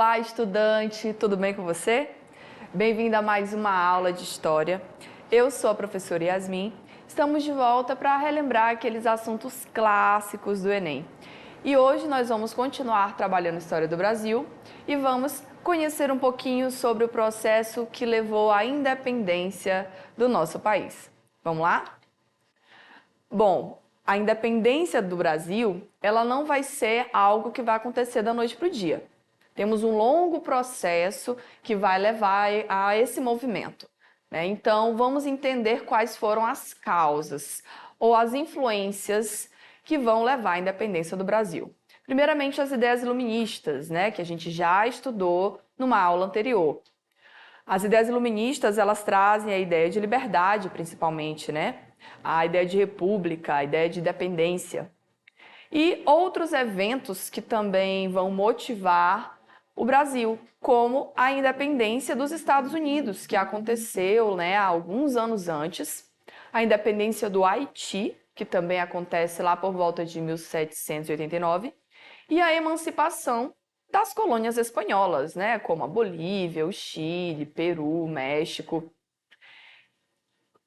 Olá, estudante, tudo bem com você? Bem-vindo a mais uma aula de História. Eu sou a professora Yasmin. Estamos de volta para relembrar aqueles assuntos clássicos do Enem. E hoje nós vamos continuar trabalhando a História do Brasil e vamos conhecer um pouquinho sobre o processo que levou à independência do nosso país. Vamos lá? Bom, a independência do Brasil, ela não vai ser algo que vai acontecer da noite para o dia. Temos um longo processo que vai levar a esse movimento, né? Então, vamos entender quais foram as causas ou as influências que vão levar à independência do Brasil. Primeiramente, as ideias iluministas, né? Que a gente já estudou numa aula anterior. As ideias iluministas, elas trazem a ideia de liberdade, principalmente, né? A ideia de república, a ideia de independência. E outros eventos que também vão motivar o Brasil, como a independência dos Estados Unidos, que aconteceu, né, há alguns anos antes, a independência do Haiti, que também acontece lá por volta de 1789, e a emancipação das colônias espanholas, né, como a Bolívia, o Chile, Peru, México.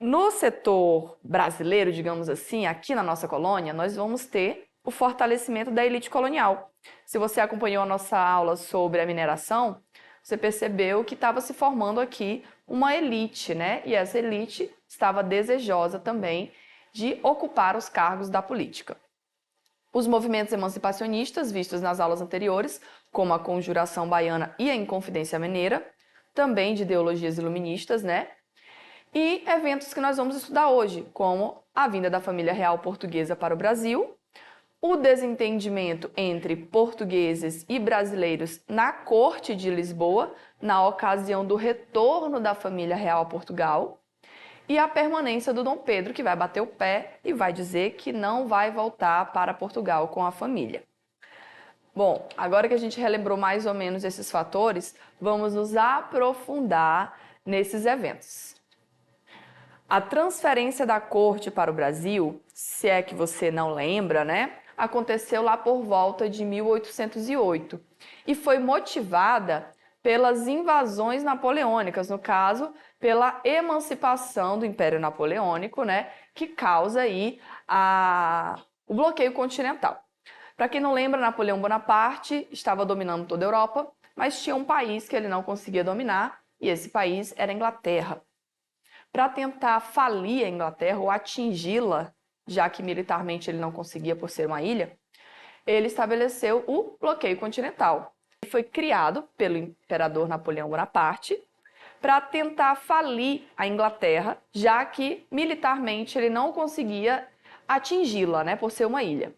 No setor brasileiro, digamos assim, aqui na nossa colônia, nós vamos ter o fortalecimento da elite colonial. Se você acompanhou a nossa aula sobre a mineração, você percebeu que estava se formando aqui uma elite, né? E essa elite estava desejosa também de ocupar os cargos da política. Os movimentos emancipacionistas vistos nas aulas anteriores, como a Conjuração Baiana e a Inconfidência Mineira, também de ideologias iluministas, né? E eventos que nós vamos estudar hoje, como a vinda da família real portuguesa para o Brasil, o desentendimento entre portugueses e brasileiros na corte de Lisboa, na ocasião do retorno da família real a Portugal, e a permanência do Dom Pedro, que vai bater o pé e vai dizer que não vai voltar para Portugal com a família. Bom, agora que a gente relembrou mais ou menos esses fatores, vamos nos aprofundar nesses eventos. A transferência da corte para o Brasil, se é que você não lembra, né, aconteceu lá por volta de 1808 e foi motivada pelas invasões napoleônicas, no caso, pela emancipação do Império Napoleônico, né, que causa aí o bloqueio continental. Para quem não lembra, Napoleão Bonaparte estava dominando toda a Europa, mas tinha um país que ele não conseguia dominar, e esse país era a Inglaterra. Para tentar falir a Inglaterra ou atingi-la, já que militarmente ele não conseguia por ser uma ilha, ele estabeleceu o bloqueio continental. Ele foi criado pelo imperador Napoleão Bonaparte para tentar falir a Inglaterra, já que militarmente ele não conseguia atingi-la, né, por ser uma ilha.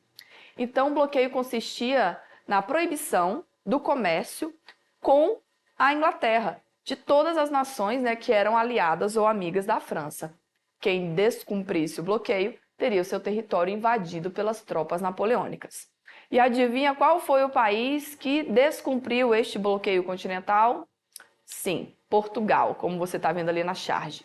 Então, o bloqueio consistia na proibição do comércio com a Inglaterra, de todas as nações, né, que eram aliadas ou amigas da França. Quem descumprisse o bloqueio teria o seu território invadido pelas tropas napoleônicas. E adivinha qual foi o país que descumpriu este bloqueio continental? Sim, Portugal, como você está vendo ali na charge.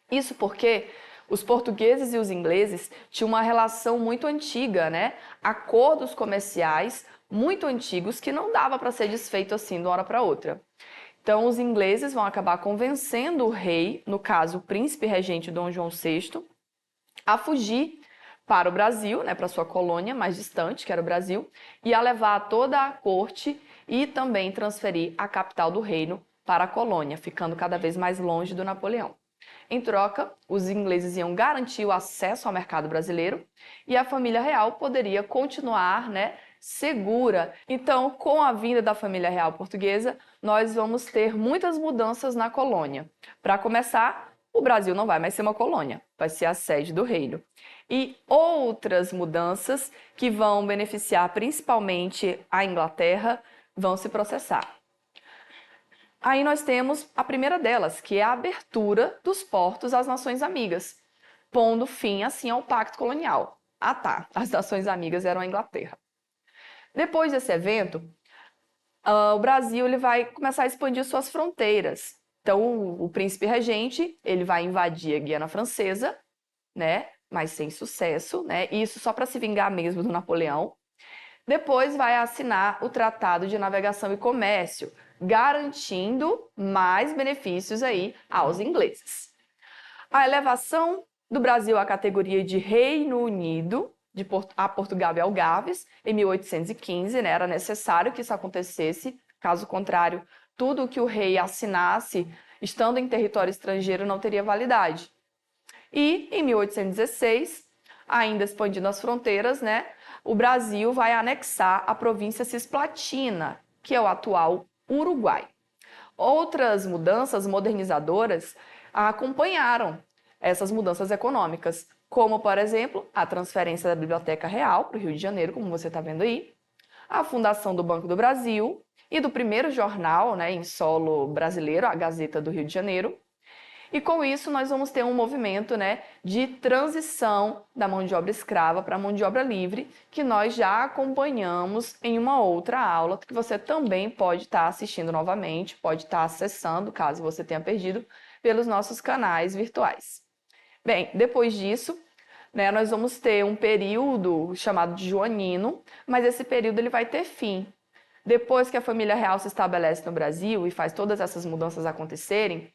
Isso porque os portugueses e os ingleses tinham uma relação muito antiga, né? Acordos comerciais muito antigos que não dava para ser desfeito assim de uma hora para outra. Então, os ingleses vão acabar convencendo o rei, no caso, o príncipe regente Dom João VI, a fugir para o Brasil, né, para sua colônia mais distante, que era o Brasil, e a levar toda a corte e também transferir a capital do reino para a colônia, ficando cada vez mais longe do Napoleão. Em troca, os ingleses iam garantir o acesso ao mercado brasileiro e a família real poderia continuar, né, segura. Então, com a vinda da família real portuguesa, nós vamos ter muitas mudanças na colônia. Para começar, o Brasil não vai mais ser uma colônia, vai ser a sede do reino. E outras mudanças que vão beneficiar principalmente a Inglaterra vão se processar. Aí nós temos a primeira delas, que é a abertura dos portos às nações amigas, pondo fim, assim, ao pacto colonial. Ah tá, as nações amigas eram a Inglaterra. Depois desse evento, o Brasil ele vai começar a expandir suas fronteiras. Então, o príncipe regente ele vai invadir a Guiana Francesa, né? Mas sem sucesso, né? Isso só para se vingar mesmo do Napoleão. Depois vai assinar o Tratado de Navegação e Comércio, garantindo mais benefícios aí aos ingleses. A elevação do Brasil à categoria de Reino Unido, a Portugal e Algarves, em 1815, né, era necessário que isso acontecesse, caso contrário, tudo o que o rei assinasse, estando em território estrangeiro, não teria validade. E, em 1816, ainda expandindo as fronteiras, né, o Brasil vai anexar a província Cisplatina, que é o atual Uruguai. Outras mudanças modernizadoras acompanharam essas mudanças econômicas, como, por exemplo, a transferência da Biblioteca Real para o Rio de Janeiro, como você está vendo aí, a fundação do Banco do Brasil e do primeiro jornal, né, em solo brasileiro, a Gazeta do Rio de Janeiro. E com isso nós vamos ter um movimento, né, de transição da mão de obra escrava para a mão de obra livre, que nós já acompanhamos em uma outra aula, que você também pode estar assistindo novamente, pode estar acessando, caso você tenha perdido, pelos nossos canais virtuais. Bem, depois disso, né, nós vamos ter um período chamado de joanino, mas esse período ele vai ter fim. Depois que a família real se estabelece no Brasil e faz todas essas mudanças acontecerem,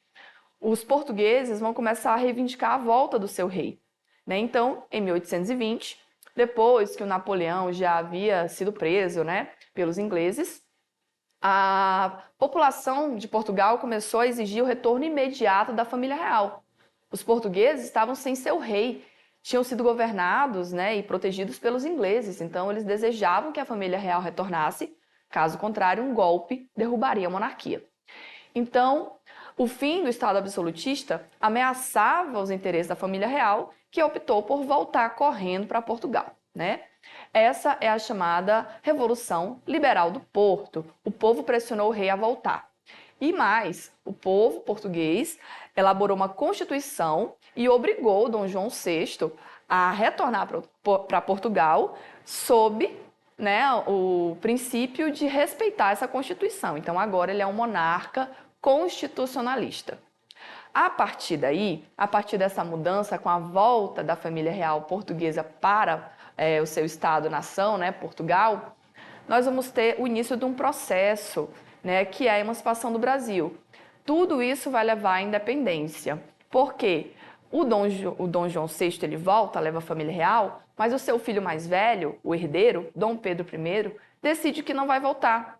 os portugueses vão começar a reivindicar a volta do seu rei, né? Então, em 1820, depois que o Napoleão já havia sido preso, né, pelos ingleses, a população de Portugal começou a exigir o retorno imediato da família real. Os portugueses estavam sem seu rei, tinham sido governados, né, e protegidos pelos ingleses, então eles desejavam que a família real retornasse, caso contrário, um golpe derrubaria a monarquia. Então, o fim do Estado absolutista ameaçava os interesses da família real, que optou por voltar correndo para Portugal, né? Essa é a chamada Revolução Liberal do Porto. O povo pressionou o rei a voltar. E mais, o povo português elaborou uma constituição e obrigou Dom João VI a retornar para Portugal sob, né, o princípio de respeitar essa constituição. Então agora ele é um monarca constitucionalista. A partir daí, a partir dessa mudança, com a volta da família real portuguesa para o seu estado-nação, né, Portugal, nós vamos ter o início de um processo, né, que é a emancipação do Brasil. Tudo isso vai levar à independência. Por quê? O Dom João VI ele volta, leva a família real, mas o seu filho mais velho, o herdeiro, Dom Pedro I, decide que não vai voltar.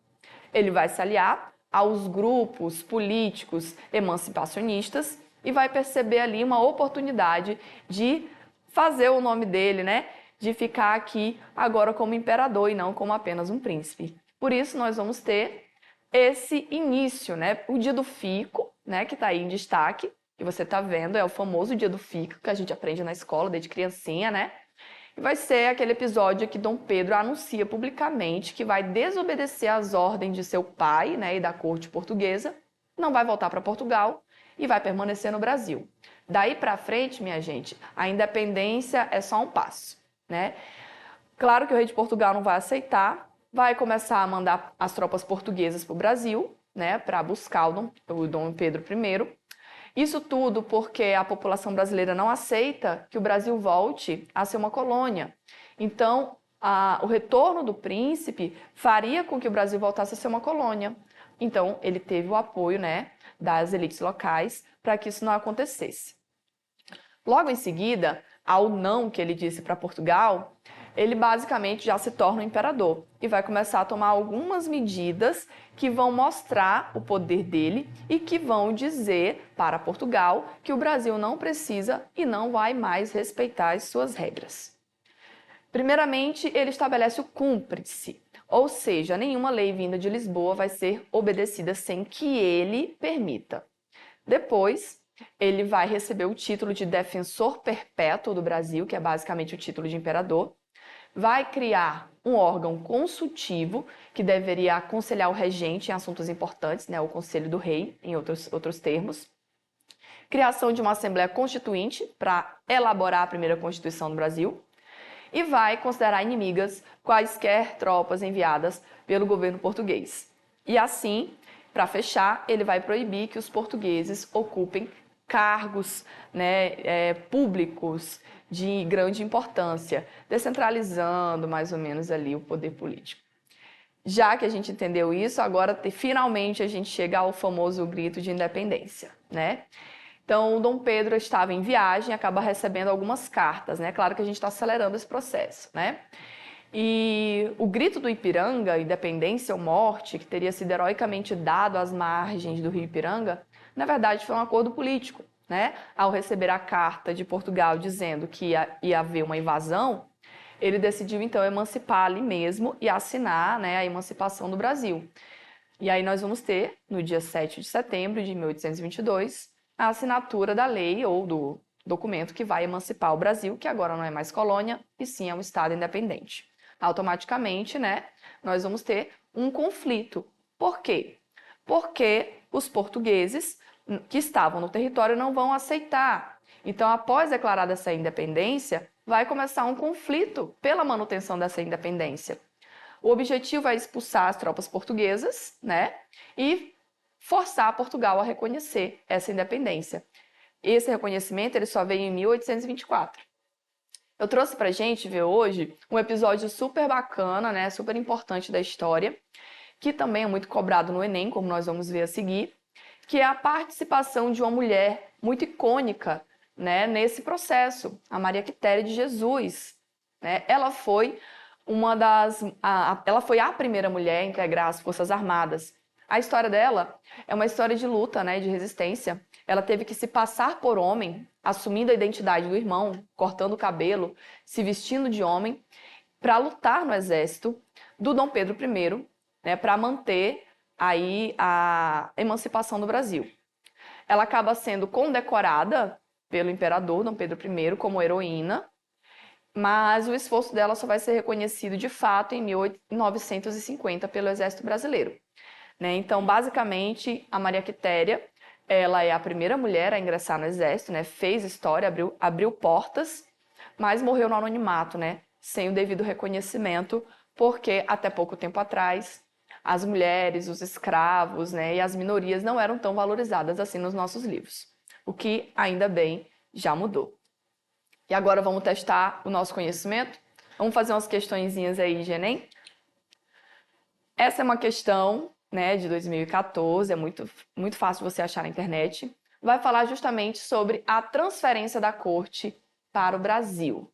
Ele vai se aliar aos grupos políticos emancipacionistas e vai perceber ali uma oportunidade de fazer o nome dele, né? De ficar aqui agora como imperador e não como apenas um príncipe. Por isso nós vamos ter esse início, né? O dia do fico, né? Que está aí em destaque, que você está vendo, é o famoso dia do fico que a gente aprende na escola desde criancinha, né? E vai ser aquele episódio que Dom Pedro anuncia publicamente que vai desobedecer às ordens de seu pai, né, e da corte portuguesa, não vai voltar para Portugal e vai permanecer no Brasil. Daí para frente, minha gente, a independência é só um passo, né? Claro que o rei de Portugal não vai aceitar, vai começar a mandar as tropas portuguesas para o Brasil, né, para buscar o Dom Pedro I. Isso tudo porque a população brasileira não aceita que o Brasil volte a ser uma colônia. Então, o retorno do príncipe faria com que o Brasil voltasse a ser uma colônia. Então, ele teve o apoio, né, das elites locais para que isso não acontecesse. Logo em seguida, ao não que ele disse para Portugal, ele basicamente já se torna um imperador e vai começar a tomar algumas medidas que vão mostrar o poder dele e que vão dizer para Portugal que o Brasil não precisa e não vai mais respeitar as suas regras. Primeiramente, ele estabelece o cúmplice, ou seja, nenhuma lei vinda de Lisboa vai ser obedecida sem que ele permita. Depois, ele vai receber o título de defensor perpétuo do Brasil, que é basicamente o título de imperador. Vai criar um órgão consultivo que deveria aconselhar o regente em assuntos importantes, né, o Conselho do Rei, em outros termos. Criação de uma Assembleia Constituinte para elaborar a primeira Constituição do Brasil. E vai considerar inimigas quaisquer tropas enviadas pelo governo português. E assim, para fechar, ele vai proibir que os portugueses ocupem cargos, né, públicos de grande importância, descentralizando mais ou menos ali o poder político. Já que a gente entendeu isso, agora finalmente a gente chega ao famoso grito de independência, né? Então, o Dom Pedro estava em viagem, acaba recebendo algumas cartas, né? Claro que a gente está acelerando esse processo, né? E o grito do Ipiranga, independência ou morte, que teria sido heroicamente dado às margens do rio Ipiranga, na verdade foi um acordo político, né? Ao receber a carta de Portugal dizendo que ia haver uma invasão, ele decidiu então emancipar ali mesmo e assinar, né, a emancipação do Brasil. E aí nós vamos ter, no dia 7 de setembro de 1822, a assinatura da lei ou do documento que vai emancipar o Brasil, que agora não é mais colônia, e sim é um Estado independente. Automaticamente, né, nós vamos ter um conflito. Por quê? Porque os portugueses que estavam no território não vão aceitar. Então, após declarada essa independência, vai começar um conflito pela manutenção dessa independência. O objetivo é expulsar as tropas portuguesas, né, e forçar Portugal a reconhecer essa independência. Esse reconhecimento ele só veio em 1824. Eu trouxe pra gente ver hoje um episódio super bacana, né, super importante da história, que também é muito cobrado no Enem, como nós vamos ver a seguir, que é a participação de uma mulher muito icônica, né, nesse processo, a Maria Quitéria de Jesus, né? Ela foi ela foi a primeira mulher a integrar as Forças Armadas. A história dela é uma história de luta, né, de resistência. Ela teve que se passar por homem, assumindo a identidade do irmão, cortando o cabelo, se vestindo de homem, para lutar no exército do Dom Pedro I, né, para manter aí a emancipação do Brasil. Ela acaba sendo condecorada pelo imperador Dom Pedro I como heroína, mas o esforço dela só vai ser reconhecido de fato em 1950 pelo Exército Brasileiro, né? Então, basicamente, a Maria Quitéria, ela é a primeira mulher a ingressar no Exército, né? Fez história, abriu portas, mas morreu no anonimato, né? Sem o devido reconhecimento, porque até pouco tempo atrás as mulheres, os escravos, né, e as minorias não eram tão valorizadas assim nos nossos livros, o que ainda bem já mudou. E agora vamos testar o nosso conhecimento? Vamos fazer umas questõezinhas aí de Enem? Essa é uma questão, né, de 2014, é muito fácil você achar na internet. Vai falar justamente sobre a transferência da corte para o Brasil.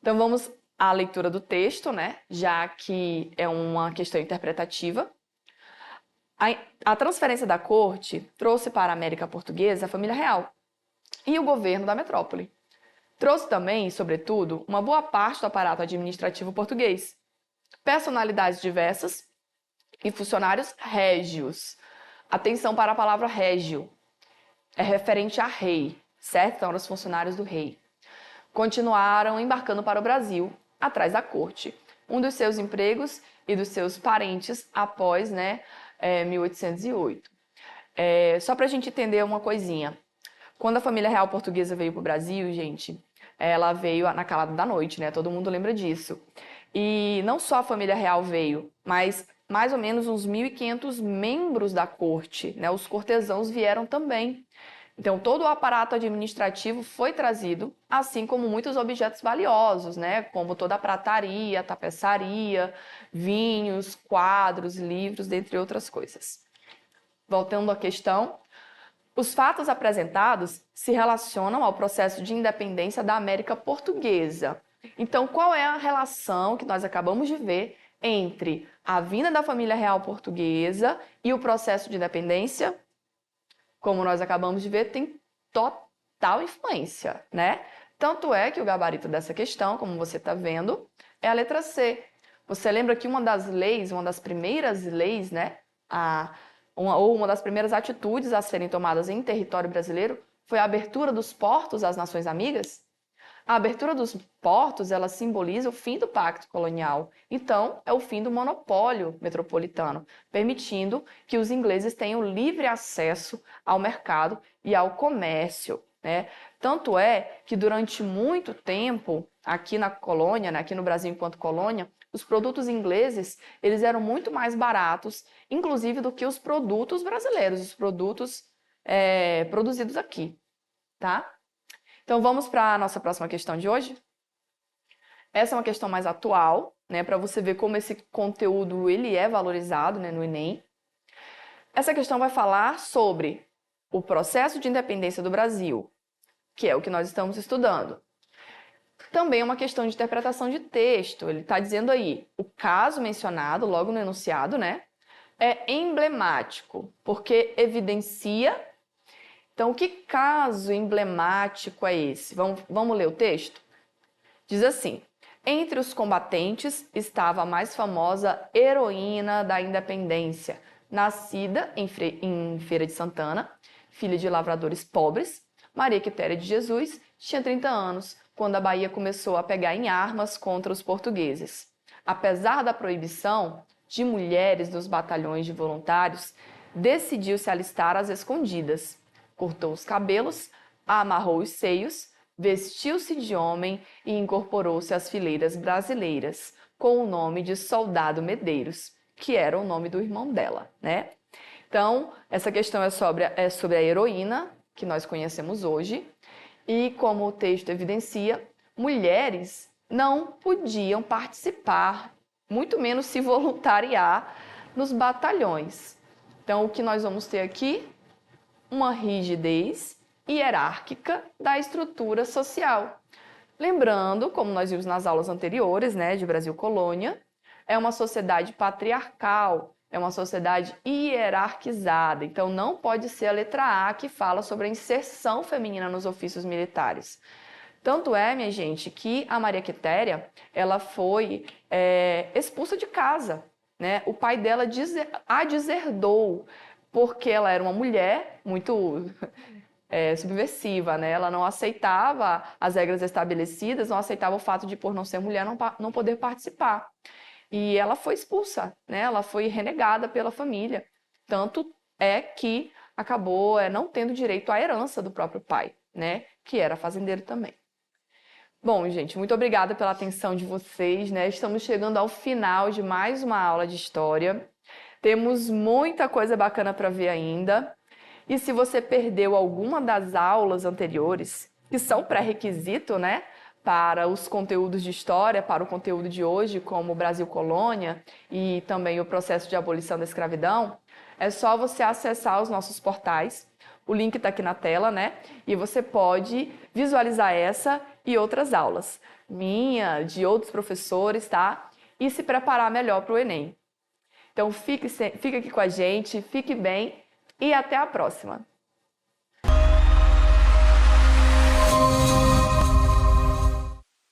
Então vamos à leitura do texto, né, já que é uma questão interpretativa. A transferência da corte trouxe para a América Portuguesa a família real e o governo da metrópole. Trouxe também, sobretudo, uma boa parte do aparato administrativo português, personalidades diversas e funcionários régios. Atenção para a palavra régio, é referente a rei, certo? Então, eram os funcionários do rei. Continuaram embarcando para o Brasil, atrás da corte, um dos seus empregos e dos seus parentes após, né, 1808. Só para a gente entender uma coisinha. Quando a família real portuguesa veio para o Brasil, gente, ela veio na calada da noite, né? Todo mundo lembra disso. E não só a família real veio, mas mais ou menos uns 1.500 membros da corte, né? Os cortesãos vieram também. Então, todo o aparato administrativo foi trazido, assim como muitos objetos valiosos, né? Como toda a prataria, tapeçaria, vinhos, quadros, livros, dentre outras coisas. Voltando à questão, os fatos apresentados se relacionam ao processo de independência da América Portuguesa. Então, qual é a relação que nós acabamos de ver entre a vinda da família real portuguesa e o processo de independência? Como nós acabamos de ver, tem total influência, né? Tanto é que o gabarito dessa questão, como você está vendo, é a letra C. Você lembra que uma das leis, uma das primeiras leis, né? Uma das primeiras atitudes a serem tomadas em território brasileiro foi a abertura dos portos às nações amigas? A abertura dos portos, ela simboliza o fim do pacto colonial. Então, é o fim do monopólio metropolitano, permitindo que os ingleses tenham livre acesso ao mercado e ao comércio, né? Tanto é que durante muito tempo, aqui na colônia, né, aqui no Brasil enquanto colônia, os produtos ingleses, eles eram muito mais baratos, inclusive do que os produtos brasileiros, os produtos produzidos aqui, tá? Então vamos para a nossa próxima questão de hoje? Essa é uma questão mais atual, né, para você ver como esse conteúdo ele é valorizado, né, no Enem. Essa questão vai falar sobre o processo de independência do Brasil, que é o que nós estamos estudando. Também é uma questão de interpretação de texto. Ele está dizendo aí, o caso mencionado logo no enunciado, né, é emblemático, porque evidencia. Então, que caso emblemático é esse? Vamos ler o texto? Diz assim: entre os combatentes estava a mais famosa heroína da independência, nascida em Feira de Santana, filha de lavradores pobres. Maria Quitéria de Jesus tinha 30 anos quando a Bahia começou a pegar em armas contra os portugueses. Apesar da proibição de mulheres nos batalhões de voluntários, decidiu se alistar às escondidas. Cortou os cabelos, amarrou os seios, vestiu-se de homem e incorporou-se às fileiras brasileiras, com o nome de Soldado Medeiros, que era o nome do irmão dela, né? Então, essa questão é sobre a heroína, que nós conhecemos hoje, e como o texto evidencia, mulheres não podiam participar, muito menos se voluntariar nos batalhões. Então, o que nós vamos ter aqui? Uma rigidez hierárquica da estrutura social. Lembrando, como nós vimos nas aulas anteriores, né, de Brasil Colônia, é uma sociedade patriarcal, é uma sociedade hierarquizada. Então, não pode ser a letra A que fala sobre a inserção feminina nos ofícios militares. Tanto é, minha gente, que a Maria Quitéria, ela foi expulsa de casa, né? O pai dela a deserdou, porque ela era uma mulher muito subversiva, né? Ela não aceitava as regras estabelecidas, não aceitava o fato de, por não ser mulher, não poder participar. E ela foi expulsa, né? Ela foi renegada pela família. Tanto é que acabou não tendo direito à herança do próprio pai, né? Que era fazendeiro também. Bom, gente, muito obrigada pela atenção de vocês, né? Estamos chegando ao final de mais uma aula de história. Temos muita coisa bacana para ver ainda. E se você perdeu alguma das aulas anteriores, que são pré-requisito, né, para os conteúdos de história, para o conteúdo de hoje, como Brasil Colônia e também o processo de abolição da escravidão, é só você acessar os nossos portais. O link está aqui na tela, né? E você pode visualizar essa e outras aulas, minha, de outros professores, tá? E se preparar melhor para o Enem. Então, fique aqui com a gente, fique bem e até a próxima!